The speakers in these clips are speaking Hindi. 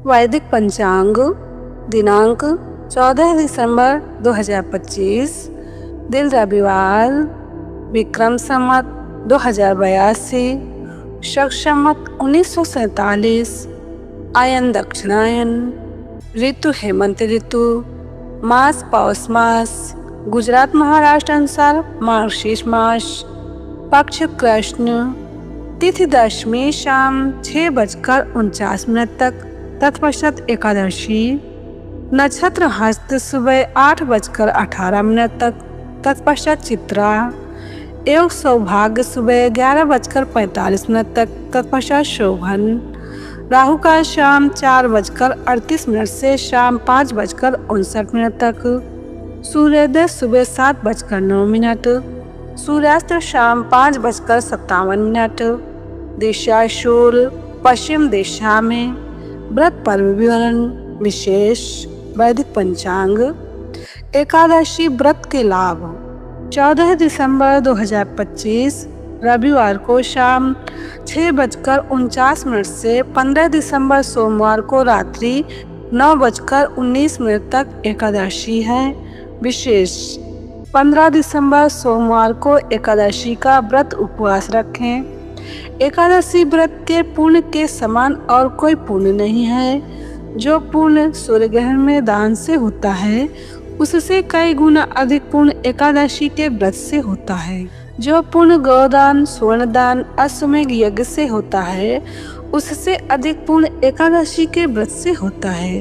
वैदिक पंचांग दिनांक 14 दिसंबर 2025, दिन रविवार, विक्रम संवत 2082, शक संवत 1947, आयन दक्षिणायन, ऋतु हेमंत ऋतु, मास पौष मास, गुजरात महाराष्ट्र अनुसार मार्गशीर्ष मास, पक्ष कृष्ण, तिथि दशमी शाम 6:49 तक, तत्पश्चात एकादशी, नक्षत्र हस्त सुबह 8:18 तक, तत्पश्चात चित्रा, योग सौभाग्य सुबह 11:45 तक, तत्पश्चात शोभन, राहु काल शाम 4:38 से शाम 5:59 तक, सूर्योदय सुबह 7:09, सूर्यास्त शाम 5:57, दिशा शूल पश्चिम दिशा में। व्रत पर्व विवरण विशेष वैदिक पंचांग। एकादशी व्रत के लाभ। 14 दिसंबर 2025 रविवार को शाम 6:49 से 15 दिसंबर सोमवार को रात्रि 9:19 तक एकादशी है। विशेष 15 दिसंबर सोमवार को एकादशी का व्रत उपवास रखें। एकादशी व्रत के पुण्य के समान और कोई पुण्य नहीं है। जो पुण्य सूर्य ग्रहण में दान से होता है, उससे कई गुना अधिक पुण्य एकादशी के व्रत से होता है। जो पुण्य गोदान, स्वर्णदान, अश्वमेध यज्ञ से होता है, उससे अधिक पुण्य एकादशी के व्रत से होता है।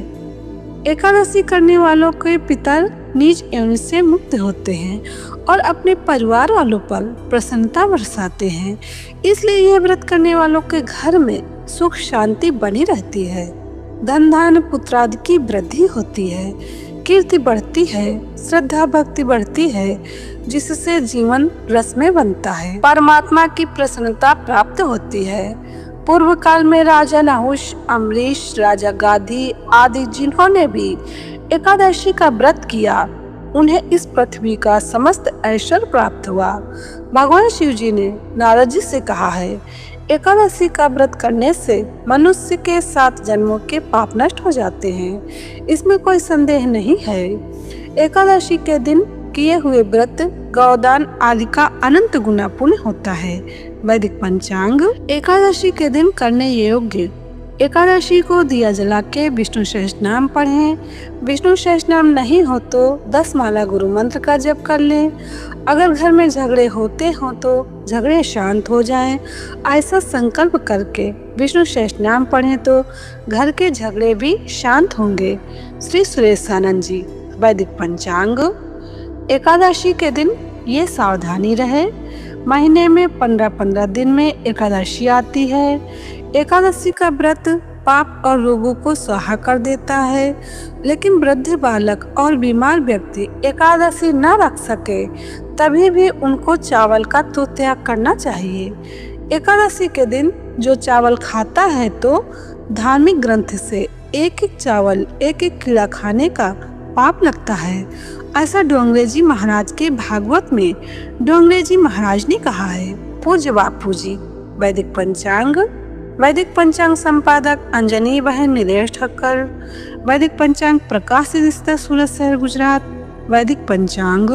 एकादशी करने वालों के पितर नीच योनि से मुक्त होते हैं और अपने परिवार वालों पर प्रसन्नता बरसाते हैं। इसलिए यह व्रत करने वालों के घर में सुख शांति बनी रहती है। धन धान्य पुत्रादि की वृद्धि होती है, कीर्ति बढ़ती है, श्रद्धा भक्ति बढ़ती है, जिससे जीवन रसमय बनता है। परमात्मा की प्रसन्नता प्राप्त होती है। पूर्व काल में राजा नहुष, अम्बरीश, राजा गाधी आदि जिन्होंने भी एकादशी का व्रत किया, उन्हें इस पृथ्वी का समस्त ऐश्वर्य प्राप्त हुआ। भगवान शिव जी ने नारद जी से कहा है, एकादशी का व्रत करने से मनुष्य के 7 जन्मों के पाप नष्ट हो जाते हैं। इसमें कोई संदेह नहीं है। एकादशी के दिन किए हुए व्रत, गौदान आदि का अनंत गुना पुण्य होता है। वैदिक पंचांग। एकादशी के दिन करने योग्य। एकादशी को दिया जला के विष्णु सहस्त्रनाम पढ़ें। विष्णु सहस्त्रनाम नहीं हो तो 10 माला गुरु मंत्र का जप कर लें। अगर घर में झगड़े होते हो तो झगड़े शांत हो जाएं। ऐसा संकल्प करके विष्णु सहस्त्रनाम पढ़ें तो घर के झगड़े भी शांत होंगे। श्री सुरेशानंद जी। वैदिक पंचांग। एकादशी के दिन ये सावधानी रहे, महीने में 15-15 दिन में एकादशी आती है। एकादशी का व्रत पाप और रोगों को स्वाहा कर देता है, लेकिन वृद्ध बालक और बीमार व्यक्ति एकादशी न रख सके तभी भी उनको चावल का तो त्याग करना चाहिए। एकादशी के दिन जो चावल खाता है तो धार्मिक ग्रंथ से एक चावल एक कीड़ा खाने का पाप लगता है। ऐसा डोंगरे जी महाराज के भागवत में डोंगरे जी महाराज ने कहा है। पूज्य बापू जी। वैदिक पंचांग। वैदिक पंचांग संपादक अंजनी बहन नीलेश ठक्कर। वैदिक पंचांग प्रकाशित सूरत शहर गुजरात। वैदिक पंचांग।